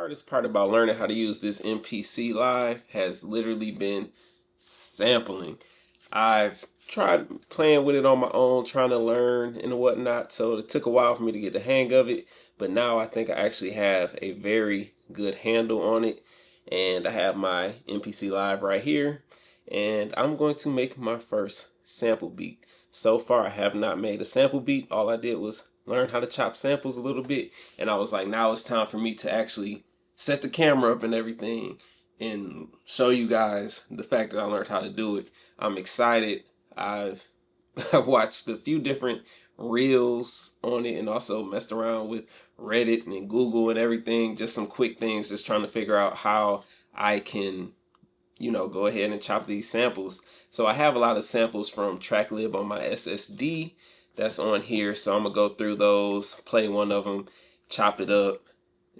hardest part about learning how to use this MPC Live has literally been sampling. I've tried playing with it on my own, trying to learn and whatnot, so it took a while for me to get the hang of it, but now I think I actually have a very good handle on it, and I have my MPC Live right here, and I'm going to make my first sample beat. So far, I have not made a sample beat. All I did was learn how to chop samples a little bit, and I was like, now it's time for me to actually set the camera up and everything and show you guys the fact that I learned how to do it. I'm excited. I've watched a few different reels on it and also messed around with Reddit and Google and everything, just some quick things, just trying to figure out how I can go ahead and chop these samples. So I have a lot of samples from TrackLib on my SSD that's on here, so I'm gonna go through those, play one of them, chop it up,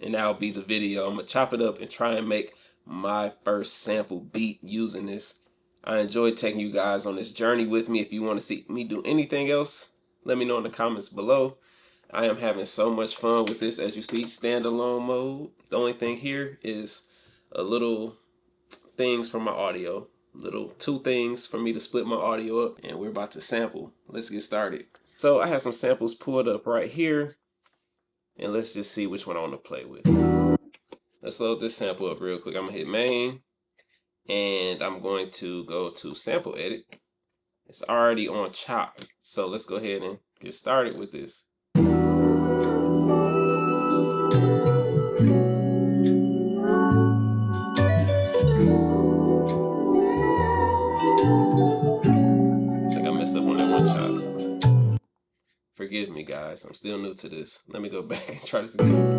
and that'll be the video. I'm gonna chop it up and try and make my first sample beat using this. I enjoyed taking you guys on this journey with me. If you want to see me do anything else, let me know in the comments below. I am having so much fun with this. As you see, standalone mode. The only thing here is a little things for my audio, little two things for me to split my audio up, and we're about to sample. Let's get started. So I have some samples pulled up right here, and let's just see which one I want to play with. Let's load this sample up real quick. I'm gonna hit main, and I'm going to go to sample edit. It's already on chop, so let's go ahead and get started with this. Forgive me, guys. I'm still new to this. Let me go back and try this again.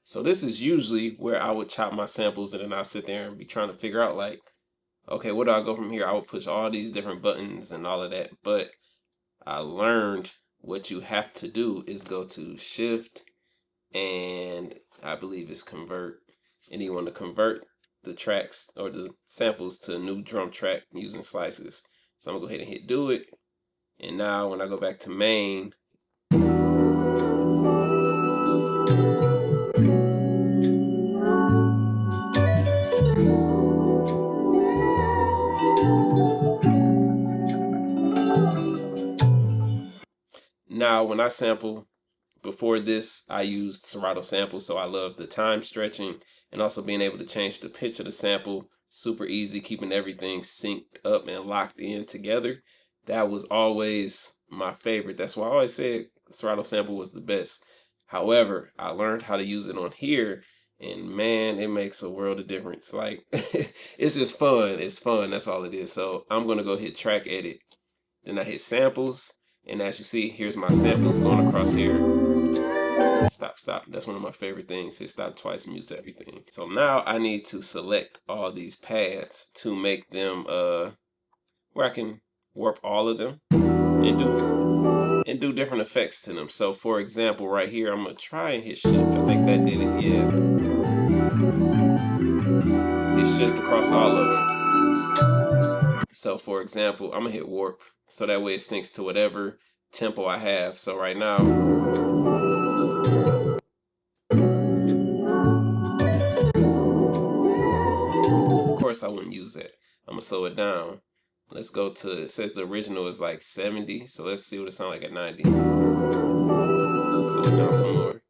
So this is usually where I would chop my samples, and then I'll sit there and be trying to figure out, like, okay, where do I go from here? I would push all these different buttons and all of that. But I learned what you have to do is go to Shift, and I believe it's convert. And you want to convert the tracks or the samples to a new drum track using slices. So I'm gonna go ahead and hit do it. And now when I go back to main, now when I sample, before this I used Serato Sample, so I love the time stretching and also being able to change the pitch of the sample. Super easy, keeping everything synced up and locked in together. That was always my favorite. That's why I always said Serato Sample was the best. However, I learned how to use it on here, and man, it makes a world of difference. Like, it's just fun. It's fun. That's all it is. So I'm going to go hit track edit. Then I hit samples. And as you see, here's my samples going across here. Stop. That's one of my favorite things. Hit stop twice, mute everything. So now I need to select all these pads to make them where I can warp all of them and do different effects to them. So for example, right here, I'm gonna try and hit shift. I think that did it. Yeah. Hit shift across all of them. So for example, I'm gonna hit warp, so that way it syncs to whatever tempo I have. So right now, of course I wouldn't use that. I'm gonna slow it down. Let's go to, it says the original is like 70, so let's see what it sounds like at 90. Slow it down some more.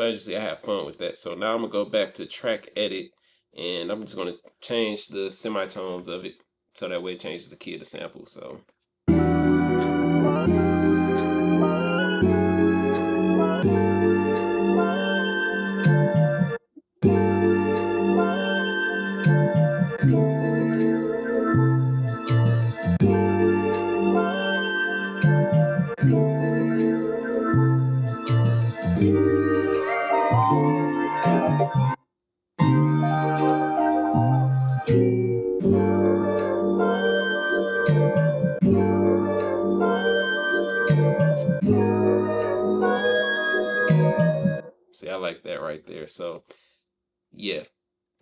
as you see, I have fun with that. So now I'm gonna go back to track edit, and I'm just gonna change the semitones of it so that way it changes the key of the sample. So see, I like that right there. So yeah,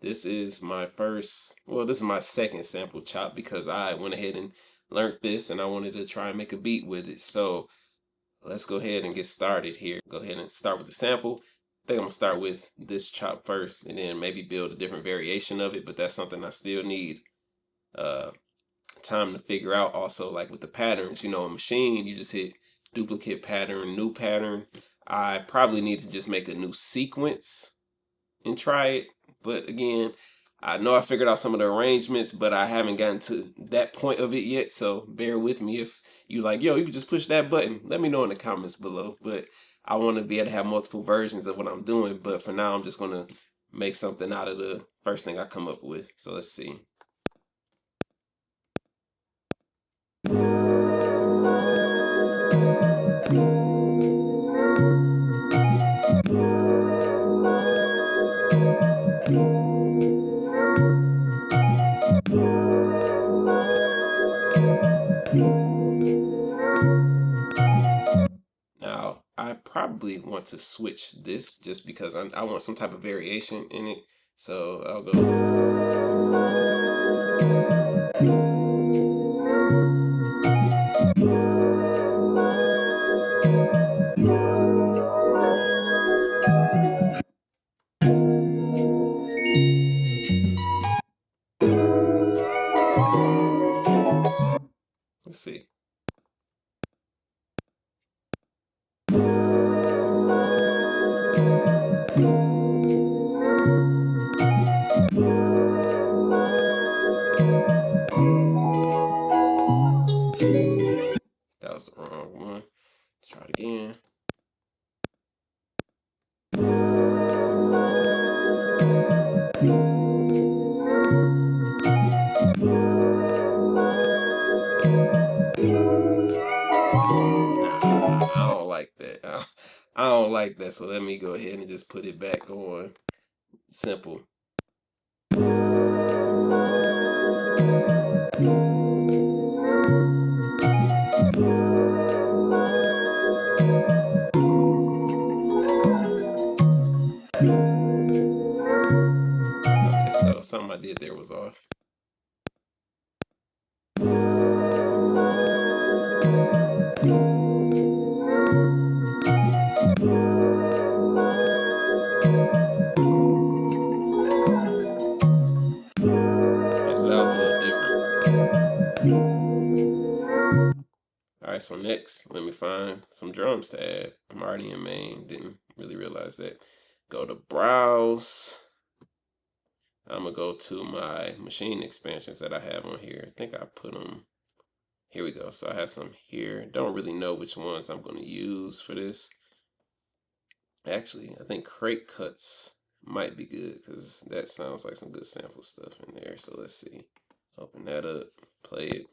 this is my first, well, this is my second sample chop because I went ahead and learned this and I wanted to try and make a beat with it. So let's go ahead and get started here. Go ahead and start with the sample. I think I'm gonna start with this chop first and then maybe build a different variation of it, but that's something I still need time to figure out. Also, like with the patterns, you know, a machine, you just hit duplicate pattern, new pattern. I probably need to just make a new sequence and try it. But again, I know I figured out some of the arrangements, but I haven't gotten to that point of it yet. So bear with me. If you like, yo, you can just push that button, let me know in the comments below. But I want to be able to have multiple versions of what I'm doing. But for now, I'm just going to make something out of the first thing I come up with. So let's see. Now, I probably want to switch this just because I want some type of variation in it. So I'll go. Let's see. That was the wrong one. Let's try it again. I don't like that. I don't like that. So let me go ahead and just put it back on simple. Okay, so something I did there was off. Alright, so next, let me find some drums to add. I'm already in main, didn't really realize that. Go to browse. I'm gonna go to my machine expansions that I have on here. I think I put them, here we go. So I have some here. Don't really know which ones I'm gonna use for this. Actually, I think crate cuts might be good because that sounds like some good sample stuff in there. So let's see. Open that up, play it.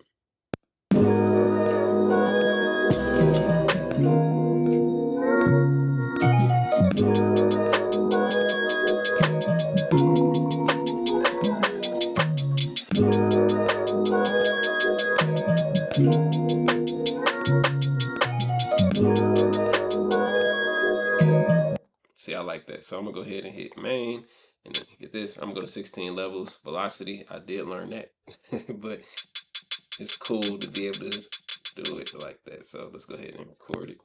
See, I like that. So I'm gonna go ahead and hit main and then get this. I'm gonna go to 16 levels. Velocity, I did learn that, but it's cool to be able to do it like that. So let's go ahead and record it.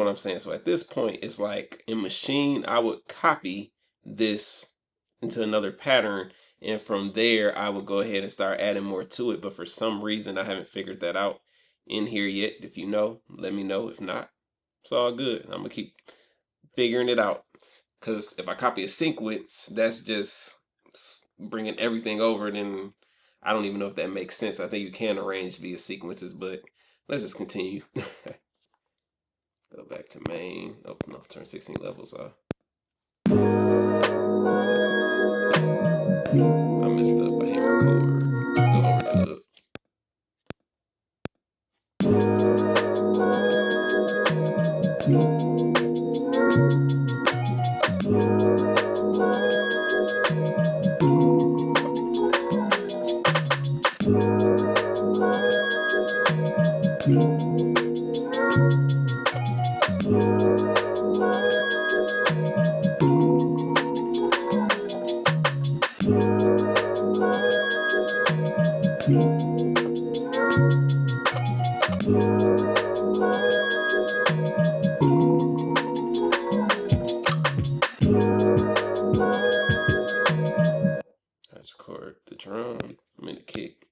what I'm saying. So at this point, it's like in Machine, I would copy this into another pattern, and from there, I would go ahead and start adding more to it. But for some reason, I haven't figured that out in here yet. If you know, let me know. If not, it's all good. I'm gonna keep figuring it out. Because if I copy a sequence, that's just bringing everything over, then I don't even know if that makes sense. I think you can arrange via sequences, but let's just continue. Go back to main. Oh, no, turn 16 levels off. I messed up. I hit record. Let's go Let's record the drum. I'm in the kick.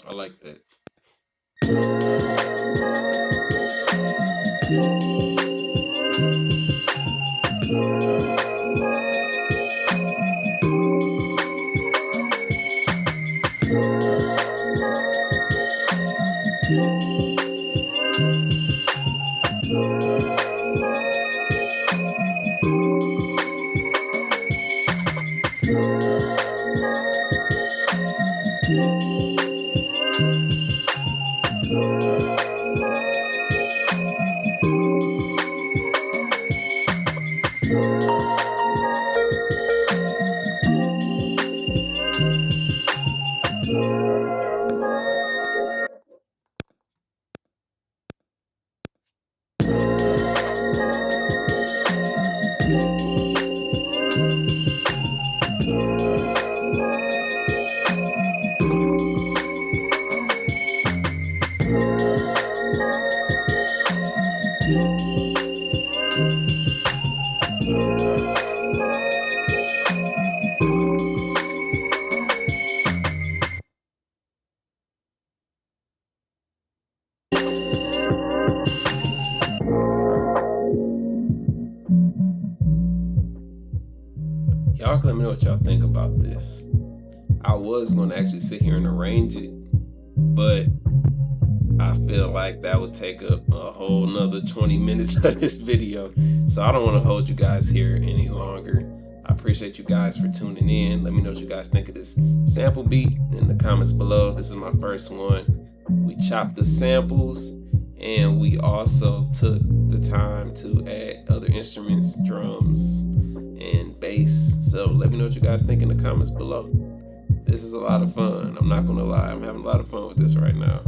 I like that. Y'all can let me know what y'all think about this. I was going to actually sit here and arrange it, but I feel like that would take up a whole nother 20 minutes of this video. So I don't want to hold you guys here any longer. I appreciate you guys for tuning in. Let me know what you guys think of this sample beat in the comments below. This is my first one. We chopped the samples and we also took the time to add other instruments, drums and bass. So let me know what you guys think in the comments below. This is a lot of fun. I'm not gonna lie, I'm having a lot of fun with this right now.